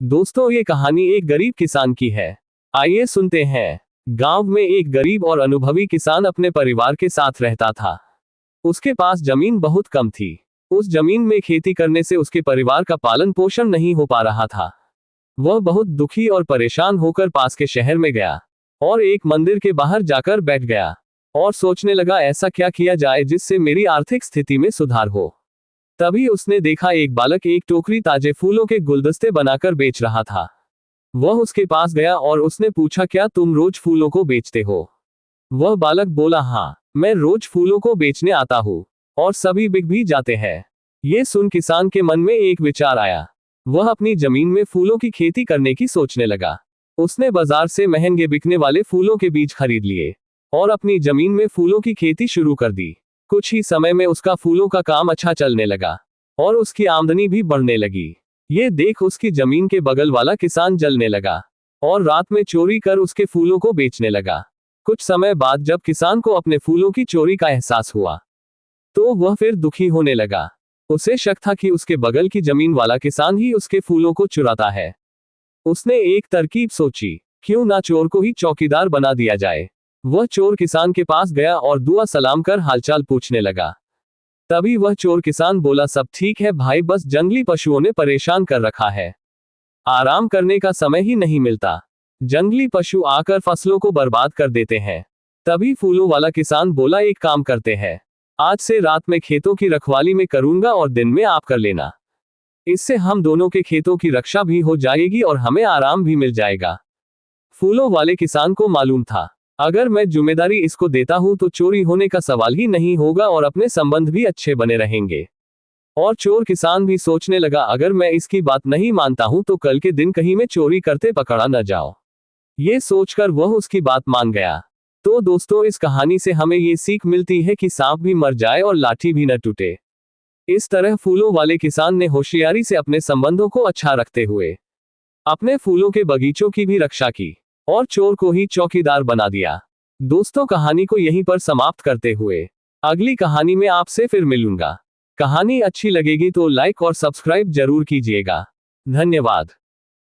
दोस्तों, ये कहानी एक गरीब किसान की है। आइए सुनते हैं। गांव में एक गरीब और अनुभवी किसान अपने परिवार के साथ रहता था। उसके पास जमीन बहुत कम थी। उस जमीन में खेती करने से उसके परिवार का पालन पोषण नहीं हो पा रहा था। वह बहुत दुखी और परेशान होकर पास के शहर में गया और एक मंदिर के बाहर जाकर बैठ गया और सोचने लगा, ऐसा क्या किया जाए जिससे मेरी आर्थिक स्थिति में सुधार हो। तभी उसने देखा एक बालक एक टोकरी ताजे फूलों के गुलदस्ते बनाकर बेच रहा था। वह उसके पास गया और उसने पूछा, क्या तुम रोज फूलों को बेचते हो? वह बालक बोला, हाँ, मैं रोज फूलों को बेचने आता हूँ और सभी बिक भी जाते हैं। ये सुन किसान के मन में एक विचार आया। वह अपनी जमीन में फूलों की खेती करने की सोचने लगा। उसने बाजार से महंगे बिकने वाले फूलों के बीज खरीद लिए और अपनी जमीन में फूलों की खेती शुरू कर दी। कुछ ही समय में उसका फूलों का काम अच्छा चलने लगा और उसकी आमदनी भी बढ़ने लगी। ये देख उसकी जमीन के बगल वाला किसान जलने लगा और रात में चोरी कर उसके फूलों को बेचने लगा। कुछ समय बाद जब किसान को अपने फूलों की चोरी का एहसास हुआ तो वह फिर दुखी होने लगा। उसे शक था कि उसके बगल की जमीन वाला किसान ही उसके फूलों को चुराता है। उसने एक तरकीब सोची, क्यों ना चोर को ही चौकीदार बना दिया जाए। वह चोर किसान के पास गया और दुआ सलाम कर हालचाल पूछने लगा। तभी वह चोर किसान बोला, सब ठीक है भाई, बस जंगली पशुओं ने परेशान कर रखा है। आराम करने का समय ही नहीं मिलता। जंगली पशु आकर फसलों को बर्बाद कर देते हैं। तभी फूलों वाला किसान बोला, एक काम करते हैं, आज से रात में खेतों की रखवाली में करूंगा और दिन में आप कर लेना। इससे हम दोनों के खेतों की रक्षा भी हो जाएगी और हमें आराम भी मिल जाएगा। फूलों वाले किसान को मालूम था, अगर मैं जिम्मेदारी इसको देता हूं तो चोरी होने का सवाल ही नहीं होगा और अपने संबंध भी अच्छे बने रहेंगे। और चोर किसान भी सोचने लगा, अगर मैं इसकी बात नहीं मानता हूं तो कल के दिन कहीं मैं चोरी करते पकड़ा न जाऊं। ये सोचकर वह उसकी बात मान गया। तो दोस्तों, इस कहानी से हमें ये सीख मिलती है कि सांप भी मर जाए और लाठी भी न टूटे। इस तरह फूलों वाले किसान ने होशियारी से अपने संबंधों को अच्छा रखते हुए अपने फूलों के बगीचों की भी रक्षा की और चोर को ही चौकीदार बना दिया। दोस्तों, कहानी को यहीं पर समाप्त करते हुए अगली कहानी में आपसे फिर मिलूंगा। कहानी अच्छी लगेगी तो लाइक और सब्सक्राइब जरूर कीजिएगा। धन्यवाद।